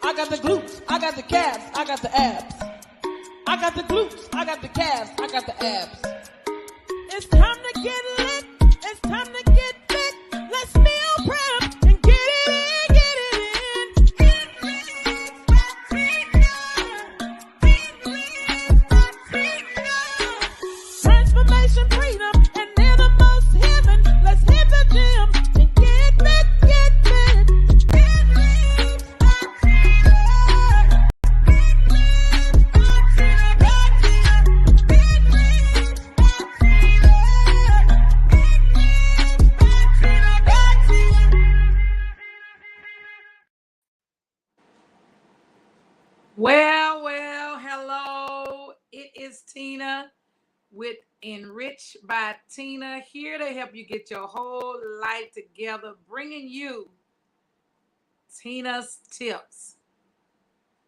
I got the glutes, I got the calves, I got the abs. I got the glutes, I got the calves, I got the abs. It's time to get lit, it's time to get fit. Let's meal prep and get it in, get it in. Transformation, freedom, and they're the most heaven. Let's hit the gym and get fit, get fit. Well, hello. It is Tina with Enriched by Tina, here to help you get your whole life together, bringing you Tina's tips.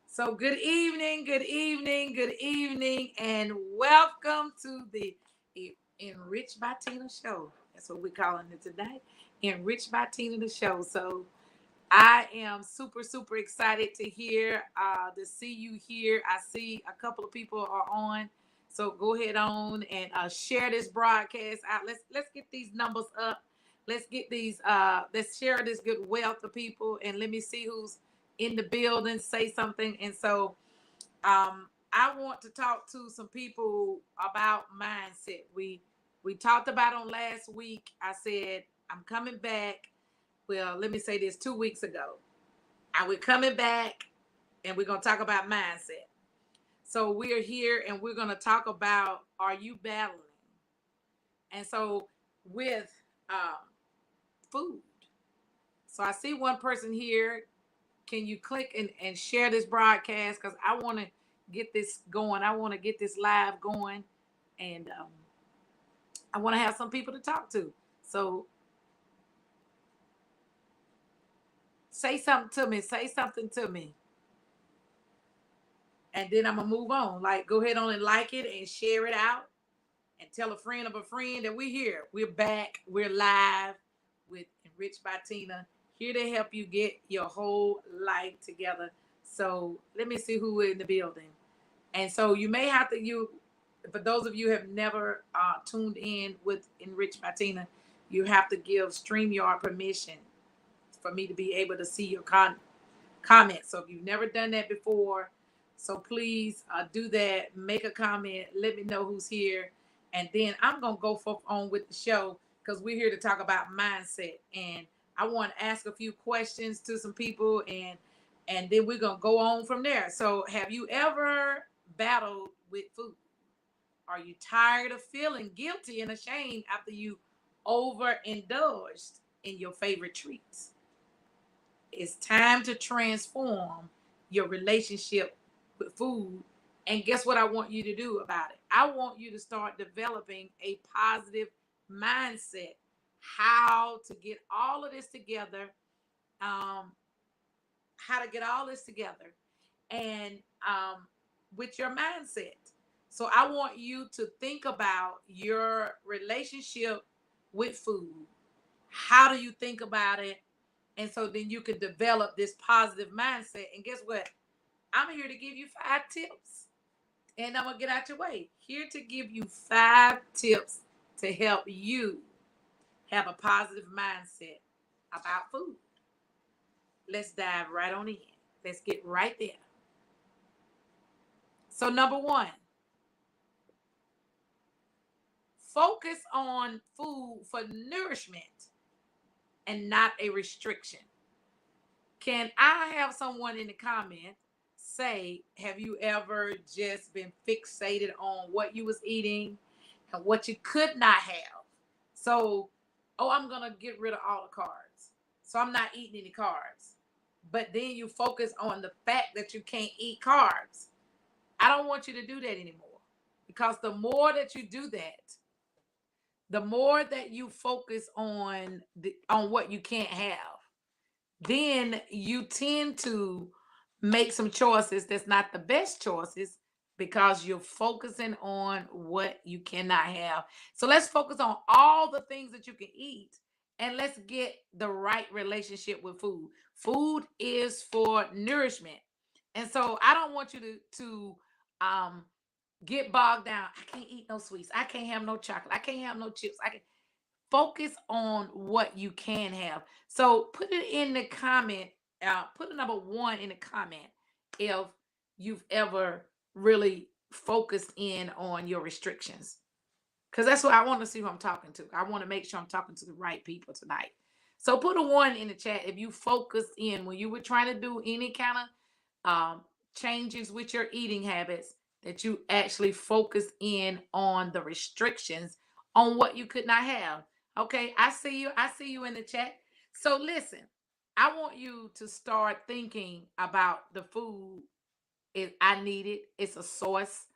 So good evening, and welcome to the Enriched by Tina show. That's what we're calling it today. Enriched by Tina, the show. So I am super excited to see you here. I see a couple of people are on, so go ahead on and share this broadcast out. Let's get these numbers up. Let's share this good wealth to people, and let me see who's in the building. Say something. And so I want to talk to some people about mindset. We talked about on last week. I said I'm coming back. Well, let me say this 2 weeks ago. We're coming back and we're going to talk about mindset. So we're here and we're going to talk about, are you battling? And so with food. So I see one person here. Can you click and share this broadcast? Because I want to get this going. I want to get this live going. And I want to have some people to talk to. So say something to me. And then I'm going to move on. Like, go ahead on and like it and share it out. And tell a friend of a friend that we're here. We're back. We're live with Enriched by Tina. Here to help you get your whole life together. So let me see who is in the building. And so you may have to, for those of you who have never tuned in with Enriched by Tina, you have to give StreamYard permission for me to be able to see your comments. So if you've never done that before, so please do that. Make a comment. Let me know who's here. And then I'm going to go on with the show because we're here to talk about mindset. And I want to ask a few questions to some people and then we're going to go on from there. So have you ever battled with food? Are you tired of feeling guilty and ashamed after you overindulged in your favorite treats? It's time to transform your relationship with food. And guess what I want you to do about it? I want you to start developing a positive mindset. How to get all of this together. And with your mindset. So I want you to think about your relationship with food. How do you think about it? And so then you can develop this positive mindset. And guess what? I'm here to give you 5 tips. And I'm going to get out your way. Here to give you 5 tips to help you have a positive mindset about food. Let's dive right on in. Let's get right there. So number 1, focus on food for nourishment and not a restriction. Can I have someone in the comment say, have you ever just been fixated on what you was eating and what you could not have? So, I'm going to get rid of all the carbs. So I'm not eating any carbs. But then you focus on the fact that you can't eat carbs. I don't want you to do that anymore. Because the more that you do that, the more that you focus on what you can't have, then you tend to make some choices that's not the best choices because you're focusing on what you cannot have. So let's focus on all the things that you can eat and let's get the right relationship with food. Food is for nourishment. And so I don't want you to um get bogged down. I can't eat no sweets. I can't have no chocolate. I can't have no chips. I can focus on what you can have. So put it in the comment. Put a number 1 in the comment if you've ever really focused in on your restrictions. Because that's what I want to see who I'm talking to. I want to make sure I'm talking to the right people tonight. So put a 1 in the chat if you focused in when you were trying to do any kind of changes with your eating habits, that you actually focused in on the restrictions on what you could not have. Okay, I see you. I see you in the chat. So listen, I want you to start thinking about the food I need it. It's a source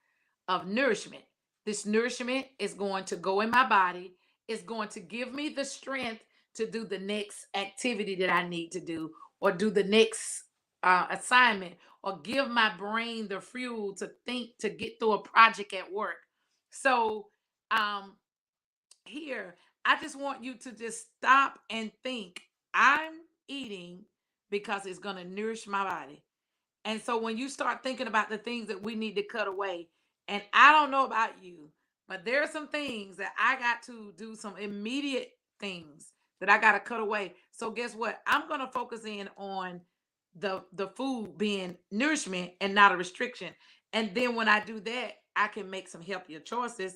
of nourishment. This nourishment is going to go in my body. It's going to give me the strength to do the next activity that I need to do, or do the next assignment, or give my brain the fuel to think, to get through a project at work. So, um, here, I just want you to just stop and think. I'm eating because it's going to nourish my body. And so when you start thinking about the things that we need to cut away, and I don't know about you, but there are some things that I got to do, some immediate things that I got to cut away. So guess what? I'm going to focus in on the food being nourishment and not a restriction. And then when I do that, I can make some healthier choices,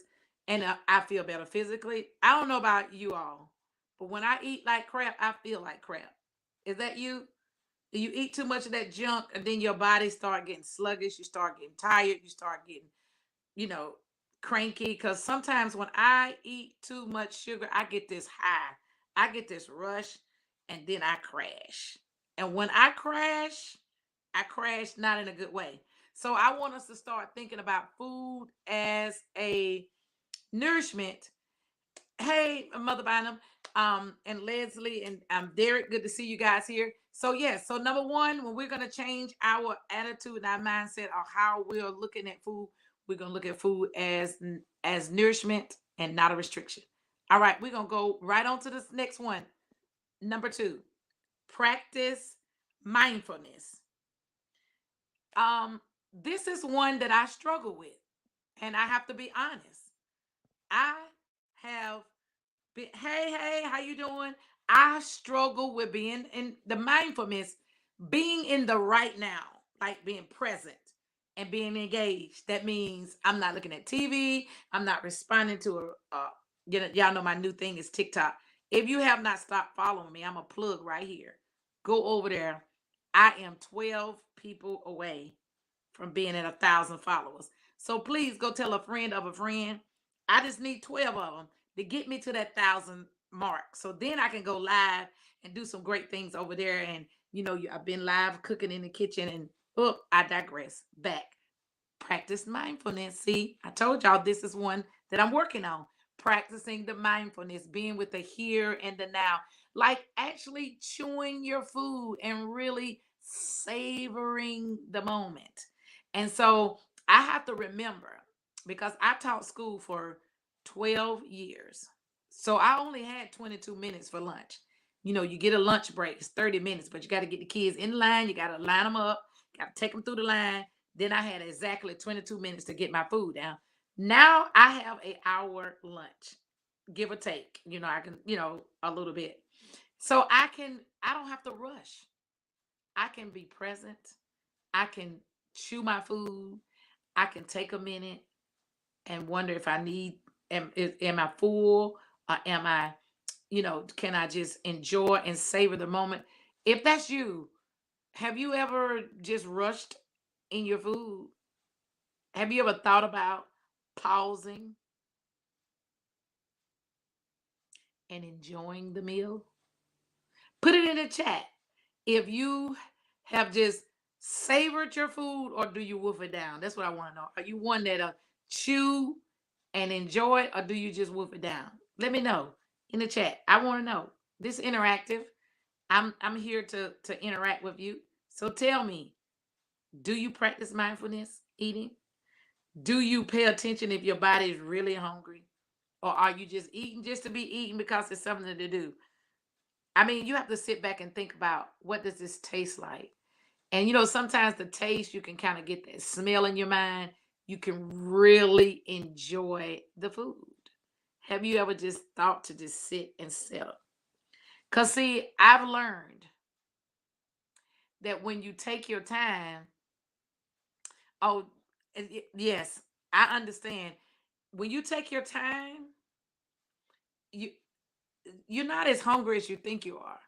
and I feel better physically. I don't know about you all, but when I eat like crap, I feel like crap. Is that you? You eat too much of that junk, and then your body start getting sluggish, you start getting tired, you start getting, you know, cranky. Because sometimes when I eat too much sugar, I get this high, I get this rush, and then I crash. And when I crash not in a good way. So I want us to start thinking about food as a nourishment. Hey, Mother Bynum, and Leslie, and Derek. Good to see you guys here. So yes, so number 1, when we're gonna change our attitude and our mindset of how we're looking at food, we're gonna look at food as nourishment and not a restriction. All right, we're gonna go right on to this next one. Number 2, practice mindfulness. Um, this is one that I struggle with, and I have to be honest. I have hey, how you doing? I struggle with being in the mindfulness, being in the right now, like being present and being engaged. That means I'm not looking at TV. I'm not responding to y'all know my new thing is TikTok. If you have not stopped following me, I'm a plug right here. Go over there. I am 12 people away from being at 1,000 followers. So please go tell a friend of a friend. I just need 12 of them to get me to that 1,000 mark. So then I can go live and do some great things over there. And I've been live cooking in the kitchen, and I digress. Back. Practice mindfulness. See, I told y'all this is one that I'm working on. Practicing the mindfulness, being with the here and the now, like actually chewing your food and really savoring the moment. And so I have to remember, because I taught school for 12 years. So I only had 22 minutes for lunch. You get a lunch break, it's 30 minutes, but you got to get the kids in line. You got to line them up, got to take them through the line. Then I had exactly 22 minutes to get my food down. Now I have an hour lunch, give or take. I can, a little bit. So I don't have to rush. I can be present. I can chew my food. I can take a minute and wonder if I need, am I full? Or am I, can I just enjoy and savor the moment? If that's you, have you ever just rushed in your food? Have you ever thought about pausing and enjoying the meal? Put it in the chat. If you have just savored your food, or do you wolf it down? That's what I want to know. Are you one that'll chew and enjoy it, or do you just wolf it down? Let me know in the chat. I want to know. This is interactive. I'm here to interact with you. So tell me, do you practice mindfulness eating? Do you pay attention if your body is really hungry? Or are you just eating just to be eating because it's something to do? I mean, you have to sit back and think about, what does this taste like? And sometimes the taste, you can kind of get that smell in your mind. You can really enjoy the food. Have you ever just thought to just sit and settle? Because, see, I've learned that when you take your time, oh, yes, I understand. When you take your time, you you're not as hungry as you think you are.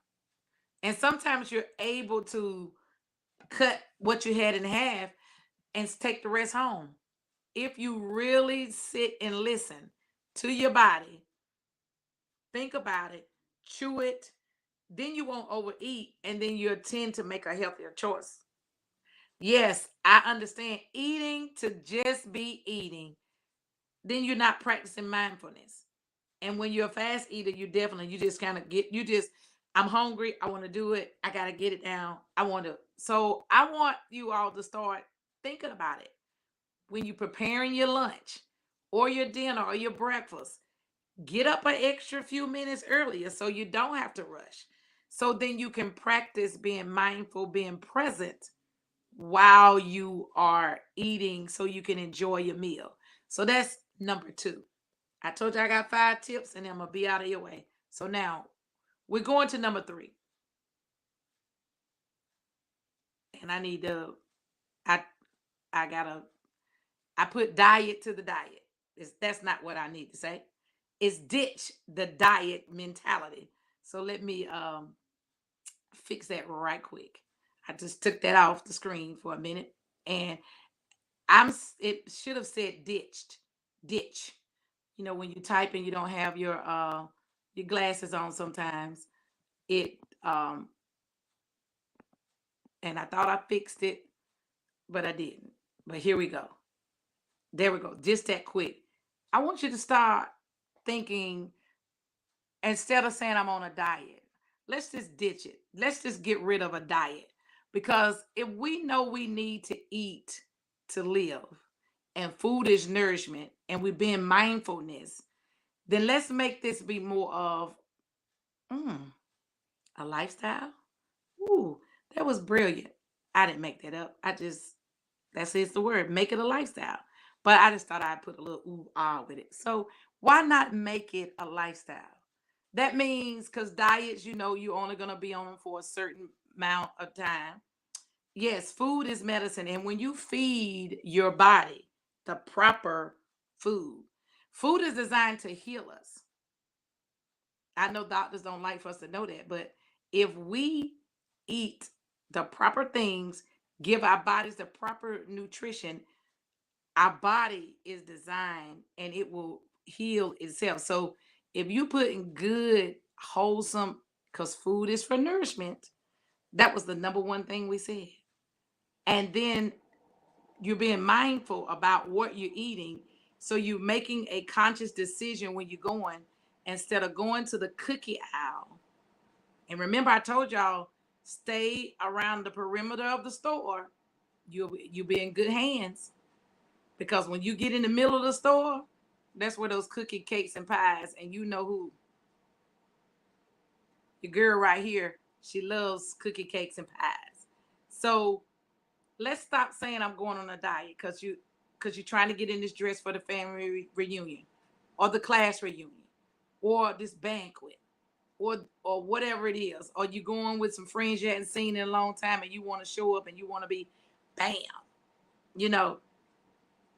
And sometimes you're able to cut what you had in half and take the rest home. If you really sit and listen to your body, think about it, chew it, then you won't overeat, and then you'll tend to make a healthier choice. Yes, I understand eating to just be eating, then you're not practicing mindfulness. And when you're a fast eater, you just kind of I'm hungry, I want to do it, I got to get it down. So I want you all to start thinking about it. When you're preparing your lunch or your dinner or your breakfast, get up an extra few minutes earlier so you don't have to rush. So then you can practice being mindful, being present while you are eating so you can enjoy your meal. So that's number two. I told you I got 5 tips and I'm going to be out of your way. So now we're going to number three. And I need to, I, I gotta, I put diet to the diet. That's not what I need to say. It's ditch the diet mentality. So let me fix that right quick. I just took that off the screen for a minute, and it should have said ditched. Ditch. When you type and you don't have your glasses on sometimes, it and I thought I fixed it, but I didn't. But here we go. There we go. Just that quick. I want you to start thinking, instead of saying I'm on a diet, let's just ditch it. Let's just get rid of a diet. Because if we know we need to eat to live, and food is nourishment, and we're being mindfulness, then let's make this be more of mm, a lifestyle. Ooh, that was brilliant. I didn't make that up. That's it's the word. Make it a lifestyle. But I just thought I'd put a little ooh ah with it. So why not make it a lifestyle? That means, because diets, you're only gonna be on them for a certain amount of time. Yes, food is medicine, and when you feed your body the proper food, food is designed to heal us. I know doctors don't like for us to know that, but if we eat the proper things, give our bodies the proper nutrition, our body is designed and it will heal itself. So if you put in good, wholesome, because food is for nourishment, that was the number one thing we said. And then you're being mindful about what you're eating. So you're making a conscious decision when you're going, instead of going to the cookie aisle. And remember, I told y'all, stay around the perimeter of the store. You'll be in good hands, because when you get in the middle of the store, that's where those cookie cakes and pies, and you know who. Your girl right here, she loves cookie cakes and pies. So let's stop saying I'm going on a diet because you're trying to get in this dress for the family reunion, or the class reunion, or this banquet, or whatever it is, or you going with some friends you hadn't seen in a long time and you want to show up and you want to be bam. You know,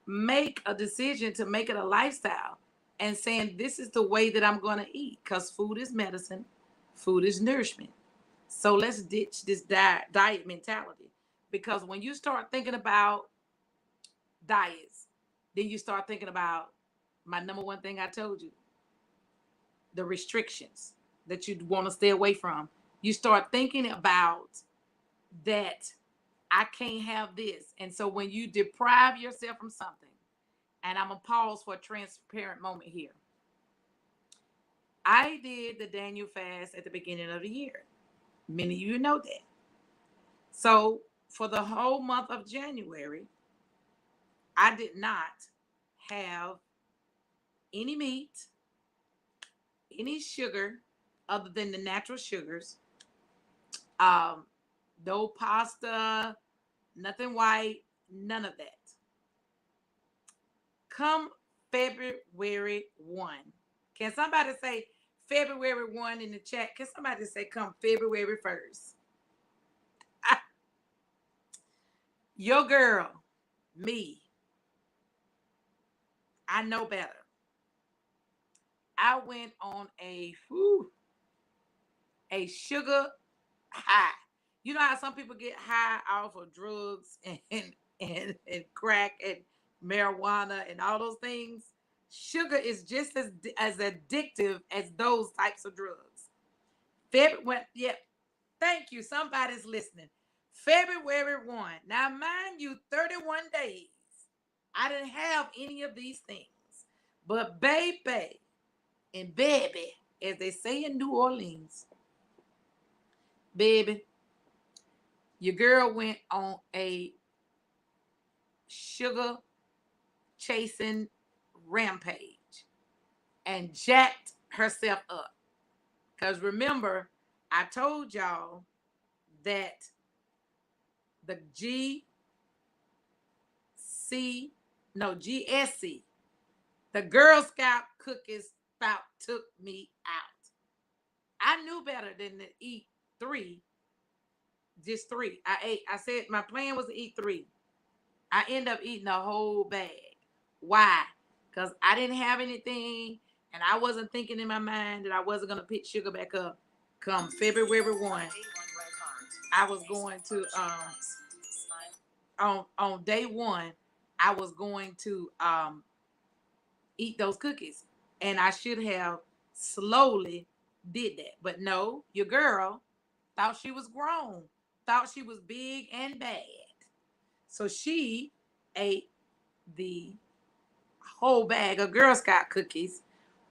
make a decision to make it a lifestyle, and saying this is the way that I'm going to eat, because food is medicine, food is nourishment. So let's ditch this diet mentality, because when you start thinking about diets, then you start thinking about my number one thing I told you, the restrictions that you want to stay away from. You start thinking about that I can't have this. And so when you deprive yourself from something, and I'm going to pause for a transparent moment here. I did the Daniel fast at the beginning of the year. Many of you know that. So for the whole month of January, I did not have any meat, any sugar, other than the natural sugars. Um, no pasta, nothing white, none of that. Come February 1. Can somebody say February 1 in the chat? Can somebody say come February 1st? Your girl, me, I know better. I went on a sugar high. You know how some people get high off of drugs and crack and marijuana and all those things? Sugar is just as addictive as those types of drugs. Yeah, thank you. Somebody's listening. February 1. Now, mind you, 31 days. I didn't have any of these things. But baby and baby, as they say in New Orleans, baby, your girl went on a sugar chasing rampage and jacked herself up. Because remember, I told y'all that the GSC, the Girl Scout cookies spout took me out. I knew better than to eat three, just three. I said my plan was to eat three. I end up eating a whole bag. Why? Because I didn't have anything and I wasn't thinking in my mind that I wasn't going to pick sugar back up come February 1. I was going to, on day 1, I was going to eat those cookies. And I should have slowly did that. But no, your girl thought she was grown, thought she was big and bad. So she ate the whole bag of Girl Scout cookies,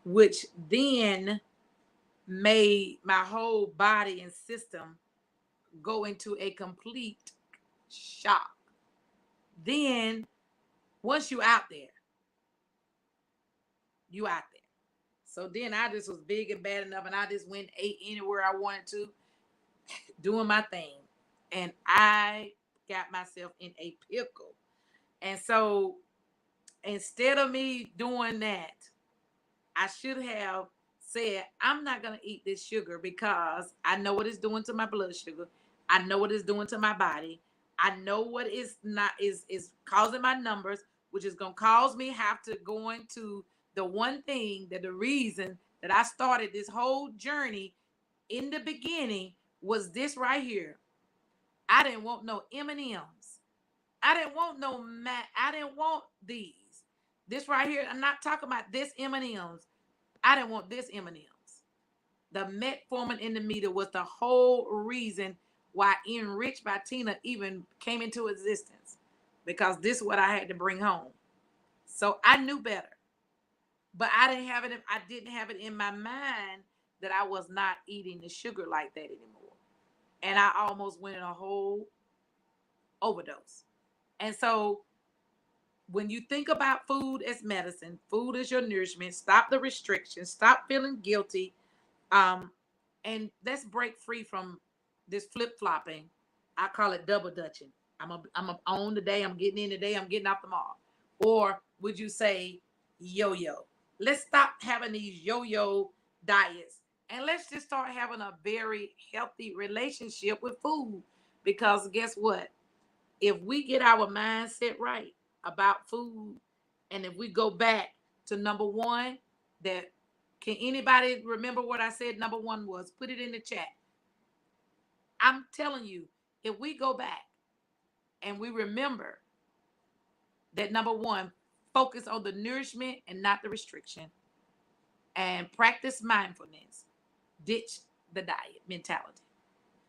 which then made my whole body and system go into a complete shock. Then once you out there, you out there. So then I just was big and bad enough, and I just went and ate anywhere I wanted to, doing my thing. And I got myself in a pickle. And so instead of me doing that, I should have said, I'm not going to eat this sugar because I know what it's doing to my blood sugar. I know what it's doing to my body. I know what is not is causing my numbers, which is going to cause me have to go into the one thing that the reason that I started this whole journey in the beginning was this right here. I didn't want no M&Ms. I didn't want no I didn't want these. This right here, I'm not talking about this M&Ms. I didn't want this M&Ms. The metformin in the meter was the whole reason why Enriched by Tina even came into existence, because this is what I had to bring home. So I knew better, but I didn't have it in my mind that I was not eating the sugar like that anymore. And I almost went in a whole overdose. And so when you think about food as medicine, food is your nourishment, stop the restrictions, stop feeling guilty. And let's break free from this flip-flopping. I call it double dutching. I'm on today, I'm getting in today, I'm getting off tomorrow. Or would you say yo-yo? Let's stop having these yo-yo diets and let's just start having a very healthy relationship with food. Because guess what? If we get our mindset right about food, and if we go back to number one, that can anybody remember what I said number one was? Put it in the chat. I'm telling you, if we go back and we remember that number one, focus on the nourishment and not the restriction, and practice mindfulness, ditch the diet mentality.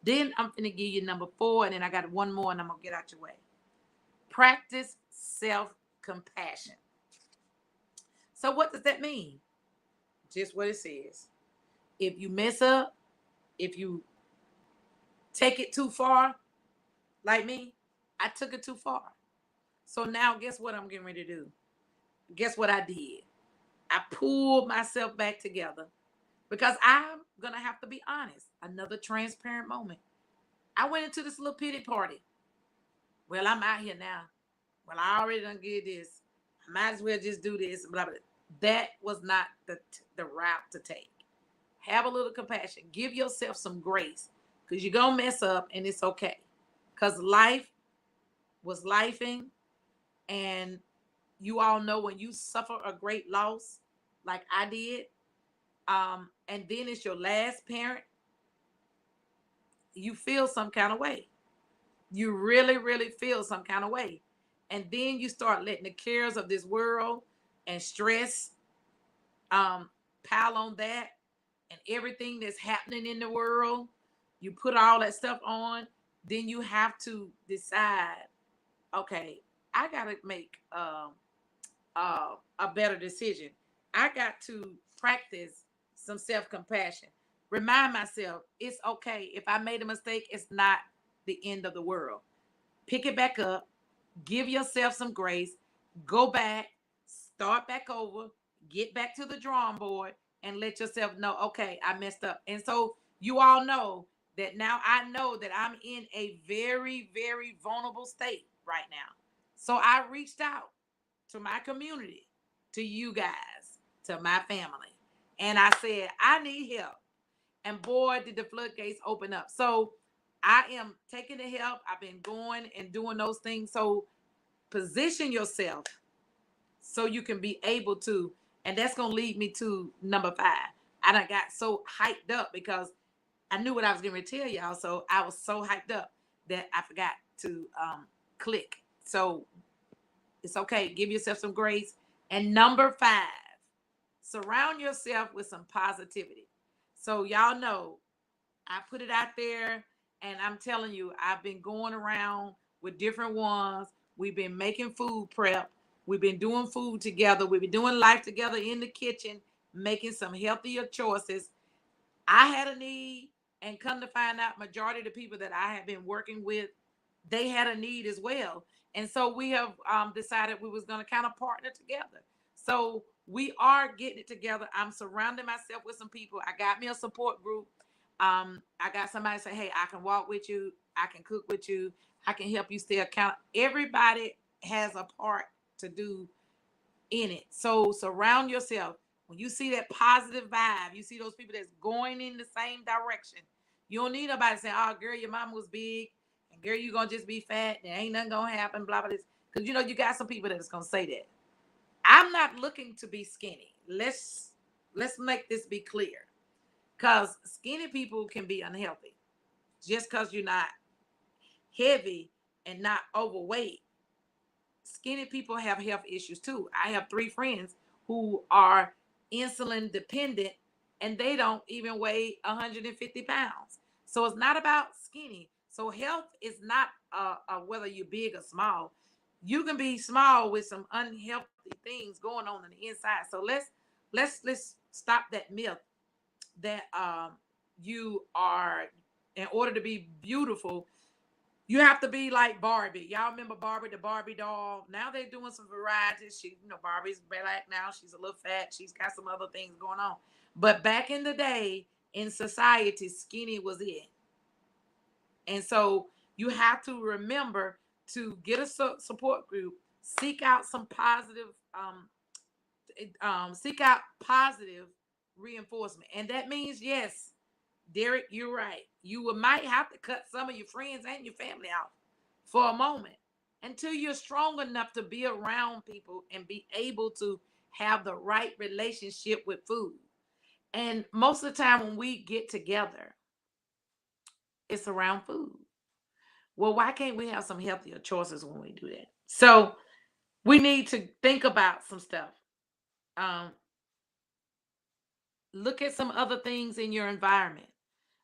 Then I'm going to give you number 4, and then I got one more and I'm going to get out your way. Practice self-compassion. So what does that mean? Just what it says. If you mess up, if you take it too far, like me, I took it too far. So now guess what I'm getting ready to do? Guess what I did? I pulled myself back together Because I'm going to have to be honest. Another transparent moment. I went into this little pity party. Well, I'm out here now. Well, I already done did this. I might as well just do this. Blah, blah. That was not the route to take. Have a little compassion. Give yourself some grace because you're going to mess up and it's okay. Because life was lifing. And you all know when you suffer a great loss, like I did, and then it's your last parent, you feel some kind of way. You really, really feel some kind of way. And then you start letting the cares of this world and stress pile on that and everything that's happening in the world. You put all that stuff on, then you have to decide, okay, I got to make a better decision. I got to practice some self-compassion. Remind myself it's okay. If I made a mistake, it's not the end of the world. Pick it back up. Give yourself some grace. Go back. Start back over. Get back to the drawing board and let yourself know, okay, I messed up. And so you all know that now I know that I'm in a very, very vulnerable state right now. So I reached out to my community, to you guys, to my family. And I said, I need help. And boy, did the floodgates open up. So I am taking the help. I've been going and doing those things. So position yourself so you can be able to, and that's going to lead me to number 5. I done got so hyped up because I knew what I was going to tell y'all. So I was so hyped up that I forgot to click. So it's okay. Give yourself some grace. And number 5, surround yourself with some positivity. So y'all know I put it out there and I'm telling you, I've been going around with different ones. We've been making food prep. We've been doing food together. We've been doing life together in the kitchen, making some healthier choices. I had a need, and come to find out, majority of the people that I have been working with, they had a need as well. And so we have decided we was going to kind of partner together. So we are getting it together. I'm surrounding myself with some people. I got me a support group. I got somebody say, hey, I can walk with you. I can cook with you. I can help you stay accountable. Everybody has a part to do in it. So surround yourself. When you see that positive vibe, you see those people that's going in the same direction. You don't need nobody saying, oh, girl, your mama was big. And girl, you going to just be fat. There ain't nothing going to happen, blah, blah, blah. Because, you got some people that's going to say that. I'm not looking to be skinny. Let's make this be clear. Because skinny people can be unhealthy. Just because you're not heavy and not overweight, skinny people have health issues too. I have 3 friends who are insulin dependent and they don't even weigh 150 pounds. So it's not about skinny. So health is not whether you're big or small. You can be small with some unhealthy things going on the inside. So let's stop that myth that you are, in order to be beautiful, you have to be like Barbie. Y'all remember Barbie, the Barbie doll? Now they're doing some varieties. Barbie's black now. She's a little fat. She's got some other things going on. But back in the day, in society, skinny was it. And so you have to remember to get a support group, seek out some positive, seek out positive reinforcement. And that means, yes, Derek, you're right. You might have to cut some of your friends and your family out for a moment until you're strong enough to be around people and be able to have the right relationship with food. And most of the time when we get together, it's around food. Well, why can't we have some healthier choices when we do that? So we need to think about some stuff. Um, look at some other things in your environment.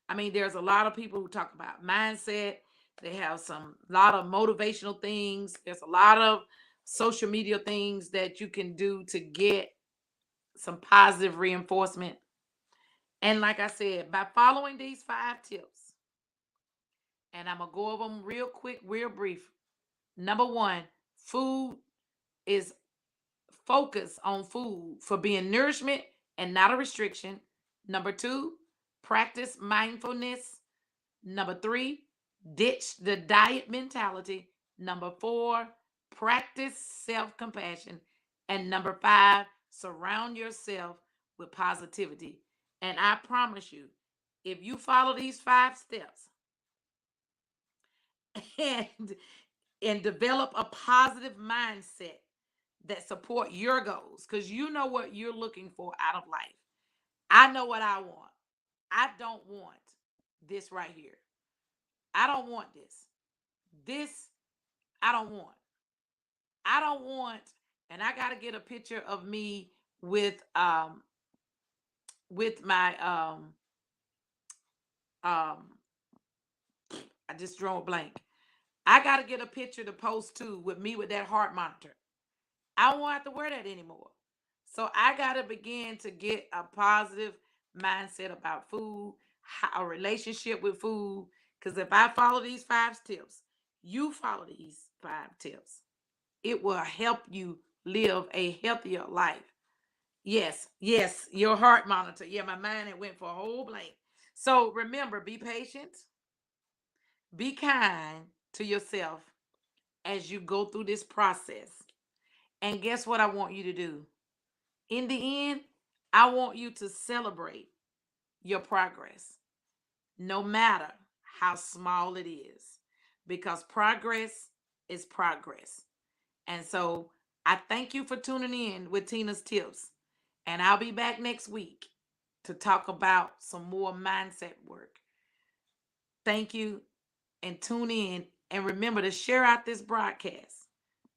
I mean, there's a lot of people who talk about mindset. They have lot of motivational things. There's a lot of social media things that you can do to get some positive reinforcement. And like I said, by following these 5 tips, and I'm going to go over them real quick, real brief. Number 1, food is focus on food for being nourishment and not a restriction. Number 2, practice mindfulness. Number 3, ditch the diet mentality. Number 4, practice self-compassion. And number 5, surround yourself with positivity. And I promise you, if you follow these 5 steps and develop a positive mindset that support your goals, because you know what you're looking for out of life. I know what I want. I don't want this right here. I don't want this. This, I don't want. I don't want, and I got to get a picture of me with my I just drew a blank. I got to get a picture to post too with me with that heart monitor. I won't have to wear that anymore. So I got to begin to get a positive mindset about food, a relationship with food. Because if I follow these 5 tips, you follow these 5 tips, it will help you live a healthier life. Yes, your heart monitor. Yeah, my mind had went for a whole blank. So remember, be patient. Be kind to yourself as you go through this process. And guess what I want you to do? In the end, I want you to celebrate your progress, no matter how small it is, because progress is progress. And so I thank you for tuning in with Tina's Tips. And I'll be back next week to talk about some more mindset work. Thank you, and tune in. And remember to share out this broadcast.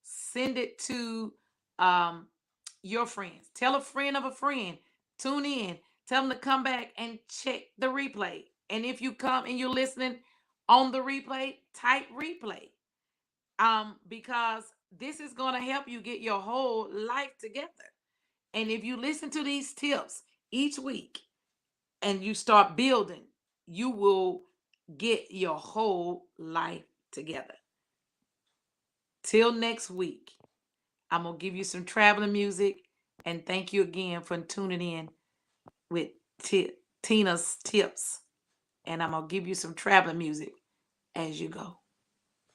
Send it to your friends. Tell a friend of a friend. Tune in. Tell them to come back and check the replay. And if you come and you're listening on the replay, type replay. Because this is going to help you get your whole life together. And if you listen to these tips each week and you start building, you will get your whole life together. Till next week, I'm going to give you some traveling music. And thank you again for tuning in with Tina's Tips. And I'm going to give you some traveling music as you go.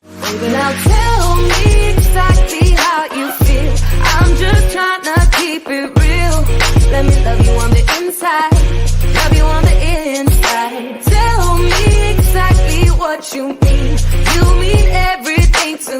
Now tell me exactly how you feel. I'm just trying to keep it real. Let me love you on the inside. Love you on the inside. Tell me exactly what you mean. You mean everything to me.